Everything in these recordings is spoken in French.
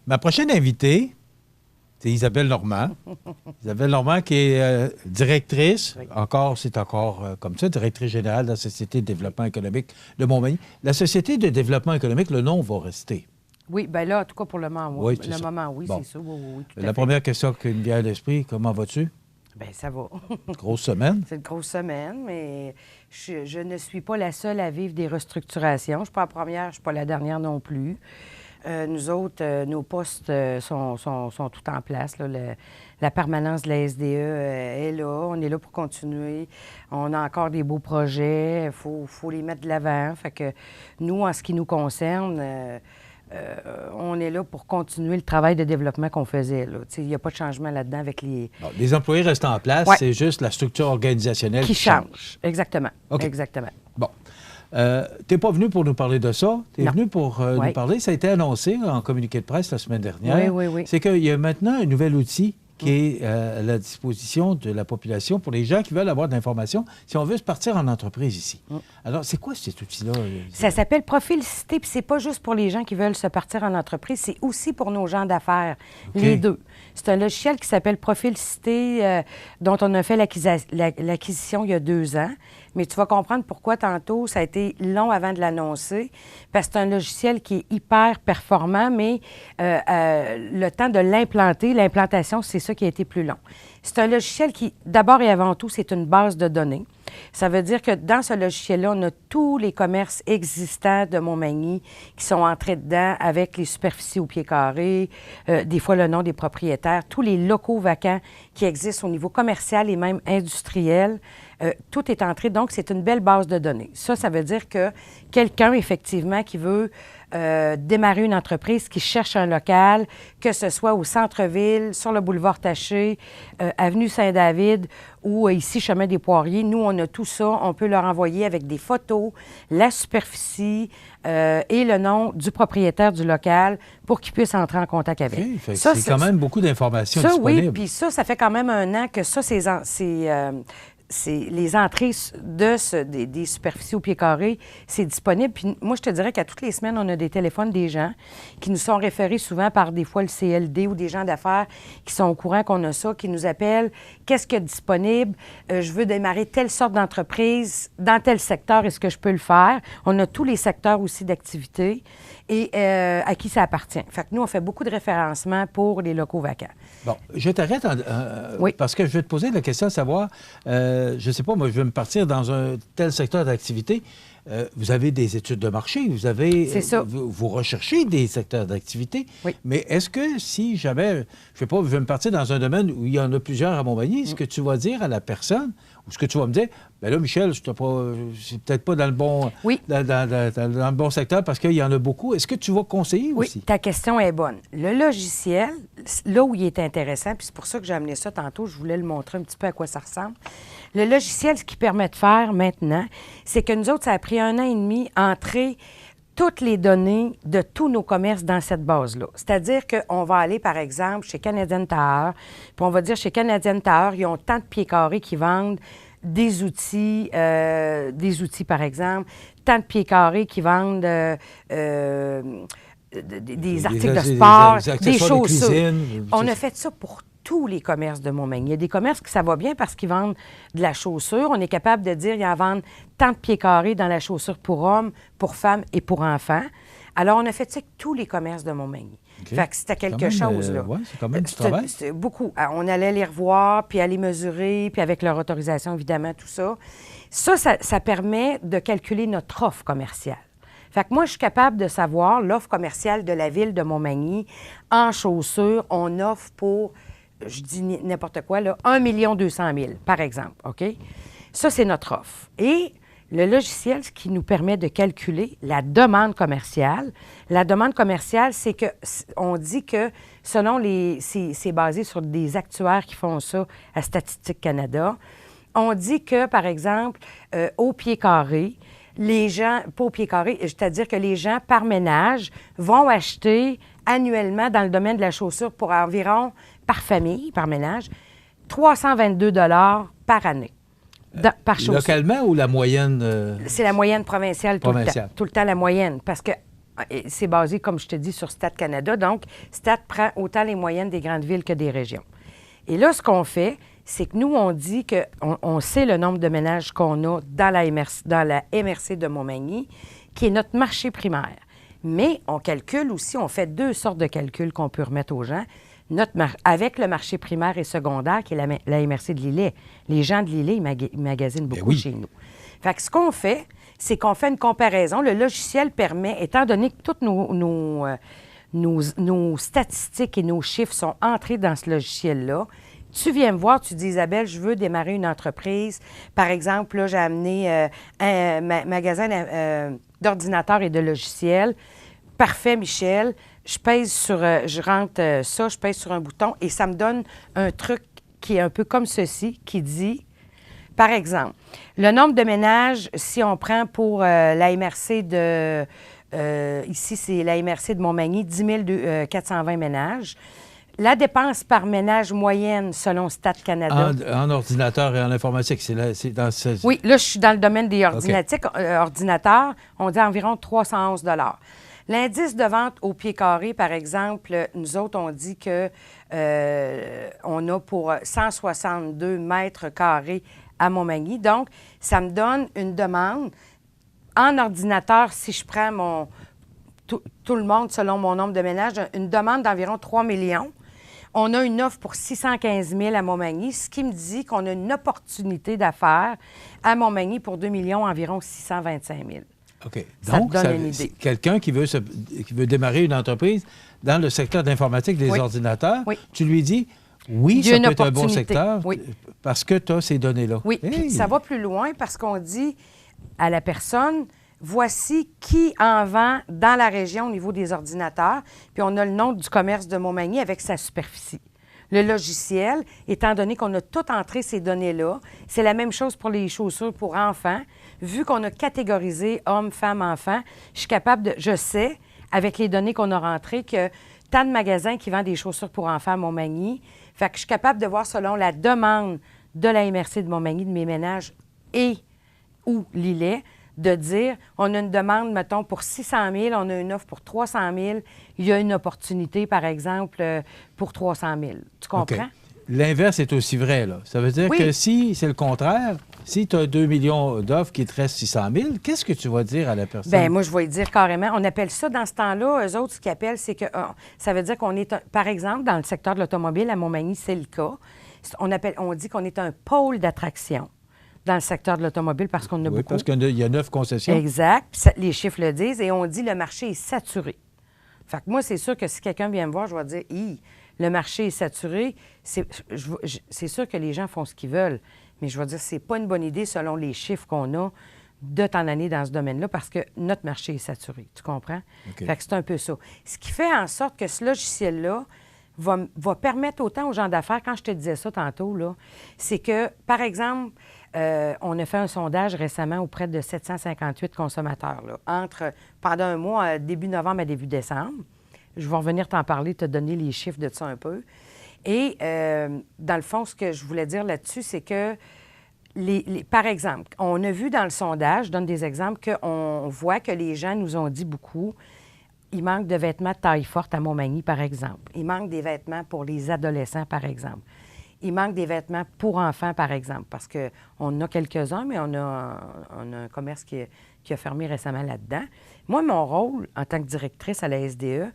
Ma prochaine invitée, c'est Isabelle Normand. Isabelle Normand qui est directrice, c'est encore comme ça, directrice générale de la Société de développement économique de Montmagny. La Société de développement économique, le nom va rester. Oui, bien là, en tout cas pour le moment, oui. Oui, le moment, oui, bon. c'est ça. Oui, oui, tout à La fait. première question qui me vient à l'esprit, comment vas-tu? Bien, ça va. Grosse semaine. C'est une grosse semaine, mais je ne suis pas la seule à vivre des restructurations. Je ne suis pas la première, je ne suis pas la dernière non plus. Nous autres, nos postes sont tout en place. Là. La permanence de la SDE est là. On est là pour continuer. On a encore des beaux projets. Il faut les mettre de l'avant. Fait que nous, en ce qui nous concerne, on est là pour continuer le travail de développement qu'on faisait. Il n'y a pas de changement là-dedans avec les... Bon, les employés restent en place, Ouais. C'est juste la structure organisationnelle qui change. Exactement. OK. Exactement. Bon. Tu n'es pas venu pour nous parler de ça. Tu es Non. venu pour nous parler. Ça a été annoncé en communiqué de presse la semaine dernière. Oui. C'est qu'il y a maintenant un nouvel outil qui est à la disposition de la population pour les gens qui veulent avoir de l'information si on veut se partir en entreprise ici. Alors, c'est quoi cet outil-là? Ça s'appelle Profil Cité, puis c'est pas juste pour les gens qui veulent se partir en entreprise, c'est aussi pour nos gens d'affaires, les deux. C'est un logiciel qui s'appelle Profil Cité, dont on a fait l'acquisition il y a 2 ans. Mais tu vas comprendre pourquoi tantôt, ça a été long avant de l'annoncer, parce que c'est un logiciel qui est hyper performant, mais le temps de l'implantation, c'est ça qui a été plus long. C'est un logiciel qui, d'abord et avant tout, c'est une base de données. Ça veut dire que dans ce logiciel-là, on a tous les commerces existants de Montmagny qui sont entrés dedans avec les superficies au pied carré, des fois le nom des propriétaires, tous les locaux vacants qui existent au niveau commercial et même industriel. Tout est entré, donc c'est une belle base de données. Ça veut dire que quelqu'un, effectivement, qui veut démarrer une entreprise, qui cherche un local, que ce soit au centre-ville, sur le boulevard Taché, avenue Saint-David ou ici, chemin des Poiriers, nous, on a tout ça. On peut leur envoyer avec des photos, la superficie et le nom du propriétaire du local pour qu'ils puissent entrer en contact avec. Okay, c'est quand même beaucoup d'informations disponibles. Oui, puis ça fait quand même 1 an que ça, c'est les entrées des superficies au pied carré, c'est disponible. Puis moi, je te dirais qu'à toutes les semaines, on a des téléphones des gens qui nous sont référés souvent par des fois le CLD ou des gens d'affaires qui sont au courant qu'on a ça, qui nous appellent. Qu'est-ce qu'il y a de disponible? Je veux démarrer telle sorte d'entreprise dans tel secteur. Est-ce que je peux le faire? On a tous les secteurs aussi d'activité et à qui ça appartient. Fait que nous, on fait beaucoup de référencement pour les locaux vacants. Bon, je t'arrête parce que je vais te poser la question de savoir, je ne sais pas, moi, je veux me partir dans un tel secteur d'activité. Vous avez des études de marché, C'est ça. Vous recherchez des secteurs d'activité. Oui. Mais est-ce que si jamais, je ne sais pas, je veux me partir dans un domaine où il y en a plusieurs à Montmagny, est-ce que tu vas dire à la personne, ou ce que tu vas me dire, bien là, Michel, c'est peut-être pas dans le bon, dans le bon secteur parce qu'il y en a beaucoup. Est-ce que tu vas conseiller aussi? Oui, ta question est bonne. Le logiciel, là où il est intéressant, puis c'est pour ça que j'ai amené ça tantôt, je voulais le montrer un petit peu à quoi ça ressemble. Le logiciel, ce qu'il permet de faire maintenant, c'est que nous autres, ça a pris 1 an et demi à entrer toutes les données de tous nos commerces dans cette base-là. C'est-à-dire qu'on va aller, par exemple, chez Canadian Tower, puis on va dire chez Canadian Tower, ils ont tant de pieds carrés qui vendent des outils, par exemple, tant de pieds carrés qui vendent des articles de sport, des chaussures. On a fait ça pour tous les commerces de Montmagny. Il y a des commerces que ça va bien parce qu'ils vendent de la chaussure. On est capable de dire qu'ils en vendent tant de pieds carrés dans la chaussure pour hommes, pour femmes et pour enfants. Alors, on a fait ça avec tous les commerces de Montmagny. Okay. Fait que c'était quelque chose, là. Oui, c'est quand même du travail. C'est beaucoup. On allait les revoir, puis aller mesurer, puis avec leur autorisation, évidemment, tout ça. Ça permet de calculer notre offre commerciale. Fait que moi, je suis capable de savoir l'offre commerciale de la ville de Montmagny en chaussures. On offre pour, je dis n'importe quoi, là, 1 200 000, par exemple, OK? Ça, c'est notre offre. Et le logiciel, ce qui nous permet de calculer la demande commerciale. La demande commerciale, c'est que on dit que selon c'est basé sur des actuaires qui font ça à Statistique Canada. On dit que, par exemple, au pied carré, les gens, pas au pied carré, c'est-à-dire que les gens par ménage vont acheter annuellement dans le domaine de la chaussure pour environ, par famille, par ménage, 322 $ par année. Par chaussure. Localement ou la moyenne? C'est la moyenne provinciale. Tout le temps la moyenne. Parce que c'est basé, comme je te dis, sur Stat Canada. Donc, Stat prend autant les moyennes des grandes villes que des régions. Et là, ce qu'on fait, c'est que nous, on dit qu'on sait le nombre de ménages qu'on a dans la MRC de Montmagny, qui est notre marché primaire. Mais on calcule aussi, on fait 2 sortes de calculs qu'on peut remettre aux gens. Avec le marché primaire et secondaire, qui est la MRC de Lillet. Les gens de Lillet, ils magasinent beaucoup chez nous. Fait que ce qu'on fait, c'est qu'on fait une comparaison. Le logiciel permet, étant donné que toutes nos statistiques et nos chiffres sont entrés dans ce logiciel-là, tu viens me voir, tu dis, Isabelle, je veux démarrer une entreprise. Par exemple, là, j'ai amené un magasin d'ordinateurs et de logiciels. Parfait, Michel. Je pèse sur, je rentre ça, je pèse sur un bouton et ça me donne un truc qui est un peu comme ceci, qui dit, par exemple, le nombre de ménages, si on prend pour la MRC de, ici c'est la MRC de Montmagny, 10 420 ménages. La dépense par ménage moyenne selon Stat Canada. En ordinateur et en informatique, c'est dans ce... Oui, là, je suis dans le domaine des ordinateurs. On dit environ 311 $. L'indice de vente au pied carré, par exemple, nous autres, on dit que on a pour 162 mètres carrés à Montmagny. Donc, ça me donne une demande. En ordinateur, si je prends tout le monde selon mon nombre de ménages, une demande d'environ 3 millions. On a une offre pour 615 000 à Montmagny, ce qui me dit qu'on a une opportunité d'affaires à Montmagny pour 2 millions, environ 625 000. OK. Ça Donc, te donne une idée. Quelqu'un qui veut démarrer une entreprise dans le secteur d'informatique des ordinateurs, tu lui dis, oui, ça peut être un bon secteur parce que tu as ces données-là. Oui, puis ça va plus loin parce qu'on dit à la personne, voici qui en vend dans la région au niveau des ordinateurs, puis on a le nom du commerce de Montmagny avec sa superficie. Le logiciel, étant donné qu'on a tout entré ces données-là, c'est la même chose pour les chaussures pour enfants. Vu qu'on a catégorisé hommes, femmes, enfants, je sais, avec les données qu'on a rentrées, que tant de magasins qui vendent des chaussures pour enfants à Montmagny, fait que je suis capable de voir selon la demande de la MRC de Montmagny, de mes ménages et ou Lillet, de dire, on a une demande, mettons, pour 600 000, on a une offre pour 300 000, il y a une opportunité, par exemple, pour 300 000. Tu comprends? Okay. L'inverse est aussi vrai, là. Ça veut dire que si c'est le contraire, si tu as 2 millions d'offres qui te restent 600 000, qu'est-ce que tu vas dire à la personne? Bien, moi, je vais lui dire carrément, on appelle ça, dans ce temps-là, eux autres, ce qu'ils appellent, c'est que ça veut dire qu'on est, par exemple, dans le secteur de l'automobile, à Montmagny, c'est le cas. On dit qu'on est un pôle d'attraction dans le secteur de l'automobile parce qu'on a beaucoup. Oui, parce qu'il y a 9 concessions. Exact. Puis les chiffres le disent. Et on dit le marché est saturé. Fait que moi, c'est sûr que si quelqu'un vient me voir, je vais dire, le marché est saturé. C'est sûr que les gens font ce qu'ils veulent. Mais je vais dire, c'est pas une bonne idée selon les chiffres qu'on a de temps d'année dans ce domaine-là parce que notre marché est saturé. Tu comprends? Okay. Fait que c'est un peu ça. Ce qui fait en sorte que ce logiciel-là va permettre autant aux gens d'affaires, quand je te disais ça tantôt, là, c'est que, par exemple, on a fait un sondage récemment auprès de 758 consommateurs, là, pendant un mois, début novembre à début décembre. Je vais revenir t'en parler, te donner les chiffres de ça un peu. Et, dans le fond, ce que je voulais dire là-dessus, c'est que, par exemple, on a vu dans le sondage, je donne des exemples, qu'on voit que les gens nous ont dit beaucoup, il manque de vêtements de taille forte à Montmagny, par exemple. Il manque des vêtements pour les adolescents, par exemple. Il manque des vêtements pour enfants, par exemple, parce qu'on en a quelques-uns, mais on a un commerce qui a fermé récemment là-dedans. Moi, mon rôle, en tant que directrice à la SDE,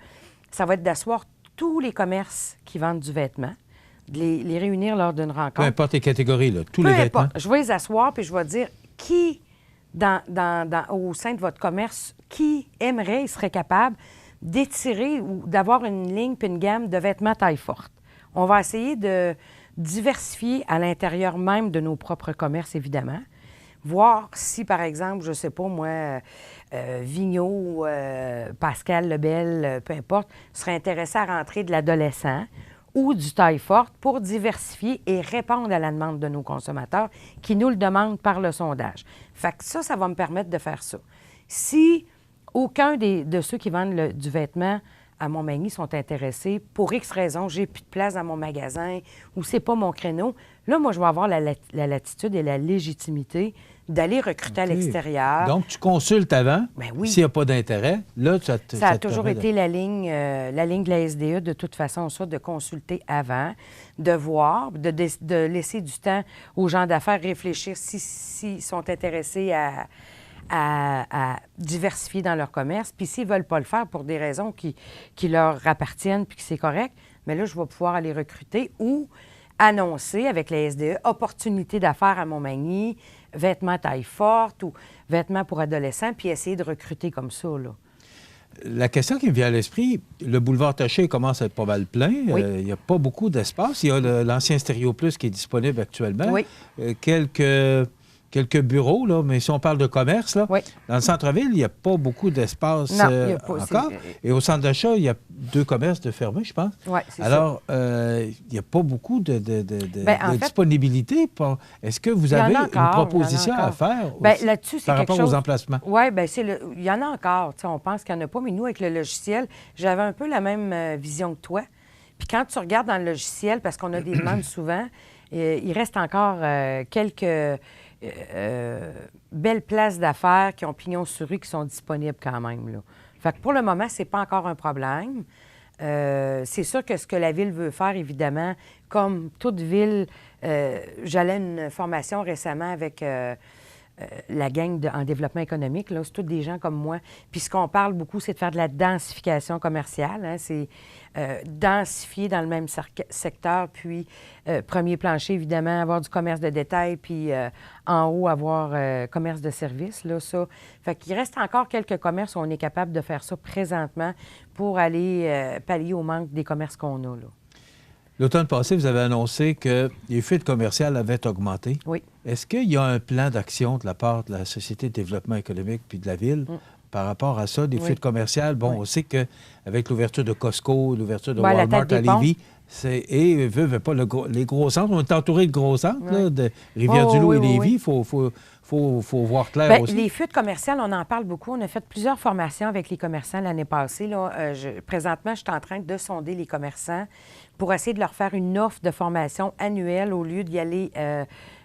ça va être d'asseoir tous les commerces qui vendent du vêtement, de les réunir lors d'une rencontre. Peu importe les catégories, là, tous les vêtements. Je vais les asseoir, puis je vais dire qui, au sein de votre commerce, qui aimerait et serait capable d'étirer ou d'avoir une ligne puis une gamme de vêtements taille forte. On va essayer de diversifier à l'intérieur même de nos propres commerces, évidemment. Voir si, par exemple, je ne sais pas, moi, Vigneault, Pascal Lebel, peu importe, serait intéressé à rentrer de l'adolescent ou du taille forte pour diversifier et répondre à la demande de nos consommateurs qui nous le demandent par le sondage. Fait que ça va me permettre de faire ça. Si aucun de ceux qui vendent du vêtement à Montmagny sont intéressés pour X raisons, j'ai plus de place dans mon magasin ou c'est pas mon créneau, là, moi, je vais avoir la latitude et la légitimité d'aller recruter à l'extérieur. Donc, tu consultes avant. Ben oui. S'il n'y a pas d'intérêt, là, ça a toujours été la ligne de la SDE, de toute façon, ça, de consulter avant, de voir, de laisser du temps aux gens d'affaires réfléchir s'ils sont intéressés à diversifier dans leur commerce. Puis s'ils ne veulent pas le faire pour des raisons qui leur appartiennent puis que c'est correct, mais là, je vais pouvoir aller recruter ou annoncer avec la SDE opportunité d'affaires à Montmagny, vêtements taille forte ou vêtements pour adolescents, puis essayer de recruter comme ça, là. La question qui me vient à l'esprit, le boulevard Taché commence à être pas mal plein. Oui. Il n'y a pas beaucoup d'espace. Il y a l'ancien Stéréo Plus qui est disponible actuellement. Oui. Quelques bureaux, là, mais si on parle de commerce, là, oui. Dans le centre-ville, il n'y a pas beaucoup d'espace encore. Et au centre d'achat, il y a 2 commerces de fermés, je pense. Oui, c'est Alors, il n'y a pas beaucoup de disponibilité. Est-ce que vous avez une proposition à faire là-dessus, par rapport aux emplacements? Oui, bien, il y en a encore. On pense qu'il n'y en a pas, mais nous, avec le logiciel, j'avais un peu la même vision que toi. Puis quand tu regardes dans le logiciel, parce qu'on a des demandes souvent, il reste encore quelques belles places d'affaires qui ont pignon sur rue qui sont disponibles quand même, là. Fait que pour le moment, c'est pas encore un problème. C'est sûr que ce que la Ville veut faire, évidemment, comme toute ville, j'allais à une formation récemment avec la gang en développement économique, là, c'est tous des gens comme moi. Puis ce qu'on parle beaucoup, c'est de faire de la densification commerciale, hein, c'est densifier dans le même secteur, puis premier plancher, évidemment, avoir du commerce de détail, puis en haut, avoir commerce de service, là, ça. Fait qu'il reste encore quelques commerces où on est capable de faire ça présentement pour aller pallier au manque des commerces qu'on a, là. L'automne passé, vous avez annoncé que les fuites commerciales avaient augmenté. Oui. Est-ce qu'il y a un plan d'action de la part de la Société de développement économique puis de la Ville par rapport à ça, des fuites commerciales? Bon, on sait qu'avec l'ouverture de Costco, l'ouverture de Walmart à Lévis, veut pas les gros centres, on est entouré de gros centres, là, de Rivière-du-Loup et Lévis, il faut voir clair aussi. Les fuites commerciales, on en parle beaucoup. On a fait plusieurs formations avec les commerçants l'année passée. Là. Présentement, je suis en train de sonder les commerçants pour essayer de leur faire une offre de formation annuelle au lieu d'y aller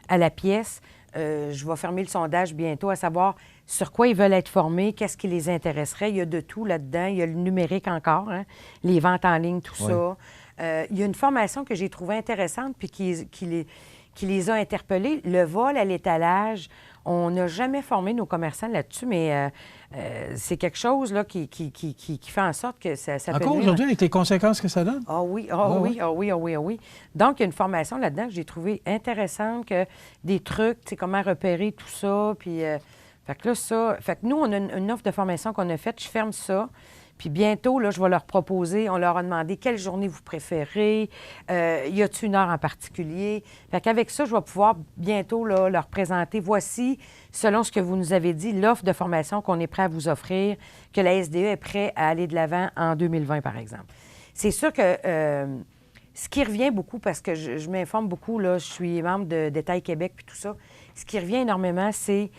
à la pièce. Je vais fermer le sondage bientôt à savoir sur quoi ils veulent être formés, qu'est-ce qui les intéresserait. Il y a de tout là-dedans. Il y a le numérique encore, hein, les ventes en ligne, tout ça. Il y a une formation que j'ai trouvée intéressante puis qui les a interpellés. Le vol à l'étalage, on n'a jamais formé nos commerçants là-dessus, mais c'est quelque chose là, qui fait en sorte que ça peut... Encore aujourd'hui, avec les conséquences que ça donne? Ah oui, oui. Donc, il y a une formation là-dedans que j'ai trouvée intéressante, que des trucs, tu sais, comment repérer tout ça, puis... fait que là, fait que nous, on a une offre de formation qu'on a faite, je ferme ça. Puis bientôt, là, je vais leur proposer, on leur a demandé quelle journée vous préférez, y a-t-il une heure en particulier? Fait qu'avec ça, je vais pouvoir bientôt là, leur présenter, voici, selon ce que vous nous avez dit, l'offre de formation qu'on est prêt à vous offrir, que la SDE est prêt à aller de l'avant en 2020, par exemple. C'est sûr que ce qui revient beaucoup, parce que je m'informe beaucoup, là, je suis membre de Détail Québec puis tout ça, ce qui revient énormément, c'est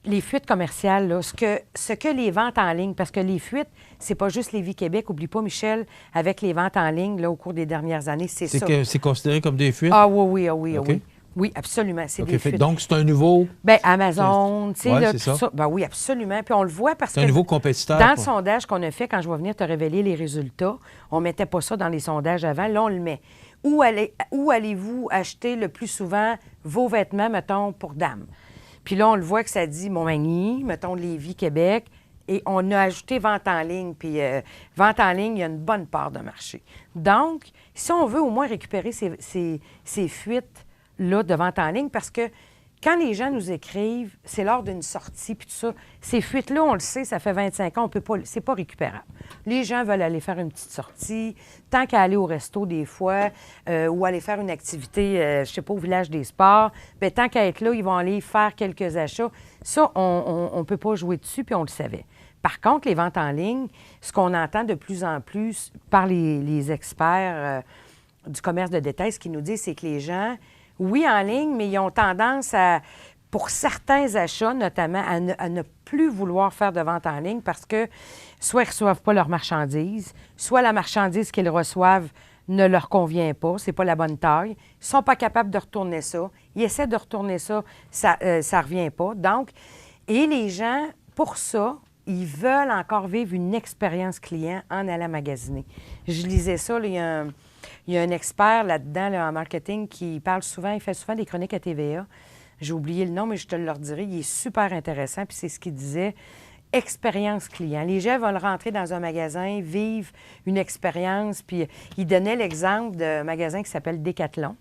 les fuites commerciales, là, ce que les ventes en ligne, parce que les fuites, c'est pas juste Lévis-Québec. Oublie pas, Michel, avec les ventes en ligne, là, au cours des dernières années, c'est ça. C'est considéré comme des fuites? Ah oui. Okay. Oui, absolument, c'est des fuites. Donc, c'est un nouveau... Bien, Amazon, tu sais, là, tout ça. Ben oui, absolument. Puis on le voit parce que... C'est un nouveau compétiteur. Dans le sondage qu'on a fait, quand je vais venir te révéler les résultats, on mettait pas ça dans les sondages avant. Là, on le met. Où allez-vous acheter le plus souvent vos vêtements, mettons, pour dames? Puis là, on le voit que ça dit Montmagny, mettons Lévis, Québec, et on a ajouté vente en ligne. Puis vente en ligne, il y a une bonne part de marché. Donc, si on veut au moins récupérer ces fuites-là de vente en ligne, parce que quand les gens nous écrivent, c'est lors d'une sortie, puis tout ça, ces fuites-là, on le sait, ça fait 25 ans, on peut pas, c'est pas récupérable. Les gens veulent aller faire une petite sortie, tant qu'à aller au resto des fois, ou aller faire une activité, je sais pas, au village des sports, bien, tant qu'à être là, ils vont aller faire quelques achats. Ça, on peut pas jouer dessus, puis on le savait. Par contre, les ventes en ligne, ce qu'on entend de plus en plus par les experts du commerce de détail, ce qu'ils nous disent, c'est que les gens... Oui, en ligne, mais ils ont tendance à pour certains achats, notamment à ne plus vouloir faire de vente en ligne parce que soit ils ne reçoivent pas leur marchandise, soit la marchandise qu'ils reçoivent ne leur convient pas, c'est pas la bonne taille. Ils ne sont pas capables de retourner ça. Ils essaient de retourner ça, ça ne revient pas. Donc, et les gens, pour ça, ils veulent encore vivre une expérience client en allant magasiner. Je lisais ça, là, il y a un expert là-dedans, là, en marketing, qui parle souvent, il fait souvent des chroniques à TVA. J'ai oublié le nom, mais je te le leur dirai. Il est super intéressant, puis c'est ce qu'il disait. Expérience client. Les gens veulent rentrer dans un magasin, vivre une expérience, puis il donnait l'exemple d'un magasin qui s'appelle Decathlon.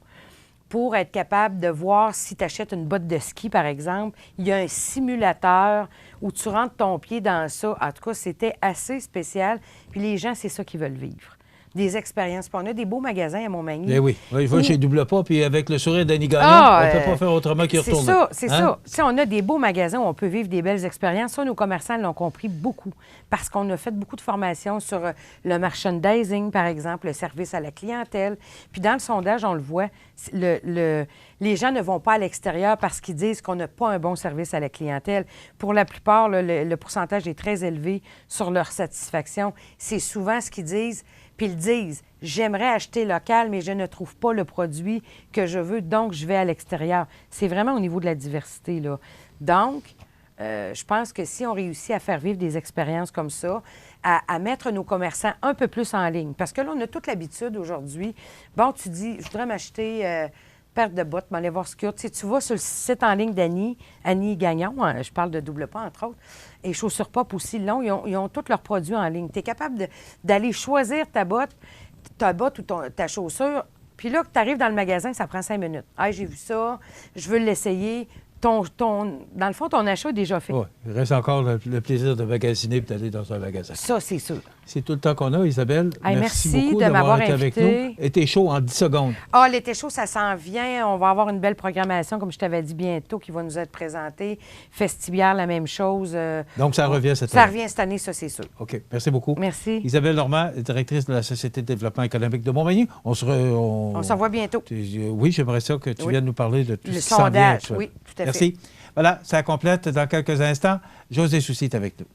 Pour être capable de voir si tu achètes une botte de ski, par exemple, il y a un simulateur où tu rentres ton pied dans ça. En tout cas, c'était assez spécial. Puis les gens, c'est ça qu'ils veulent vivre. Des expériences. Puis on a des beaux magasins à Montmagny. Eh oui, il va chez Double Pas, puis avec le sourire d'Annie Gagnon, on ne peut pas faire autrement qu'il retourne. C'est ça. Si on a des beaux magasins où on peut vivre des belles expériences, ça, nos commerçants l'ont compris beaucoup. Parce qu'on a fait beaucoup de formations sur le merchandising, par exemple, le service à la clientèle. Puis dans le sondage, on le voit, les gens ne vont pas à l'extérieur parce qu'ils disent qu'on n'a pas un bon service à la clientèle. Pour la plupart, là, le pourcentage est très élevé sur leur satisfaction. C'est souvent ce qu'ils disent. Puis ils disent, j'aimerais acheter local, mais je ne trouve pas le produit que je veux, donc je vais à l'extérieur. C'est vraiment au niveau de la diversité, là. Donc, je pense que si on réussit à faire vivre des expériences comme ça, à mettre nos commerçants un peu plus en ligne, parce que là, on a toute l'habitude aujourd'hui. Bon, tu dis, je voudrais m'acheter paire de bottes, m'aller voir ce qu'il y a. Tu vas sur le site en ligne d'Annie Gagnon, je parle de Double Pas, entre autres, et Chaussures Pop aussi, ils ont tous leurs produits en ligne. Tu es capable d'aller choisir ta botte ou ta chaussure, puis là, que tu arrives dans le magasin, ça prend 5 minutes. « Ah, j'ai vu ça, je veux l'essayer. » Dans le fond, ton achat est déjà fait. Oui, il reste encore le plaisir de magasiner et d'aller dans un magasin. Ça, c'est sûr. C'est tout le temps qu'on a, Isabelle. Merci beaucoup de m'avoir été invité. avec nous. Été chaud en 10 secondes. Ah, l'été chaud, ça s'en vient. On va avoir une belle programmation, comme je t'avais dit bientôt, qui va nous être présentée. Festibière, la même chose. Donc, ça revient cette année. Ça revient cette année, ça, c'est sûr. OK. Merci beaucoup. Merci. Isabelle Normand, directrice de la Société de développement économique de Montmagny. On se revoit bientôt. Oui, j'aimerais ça que tu viennes nous parler de tout le ce qui s'en vient. sondage, oui, tout à fait. Merci. Voilà, ça complète dans quelques instants. José Soucy est avec nous.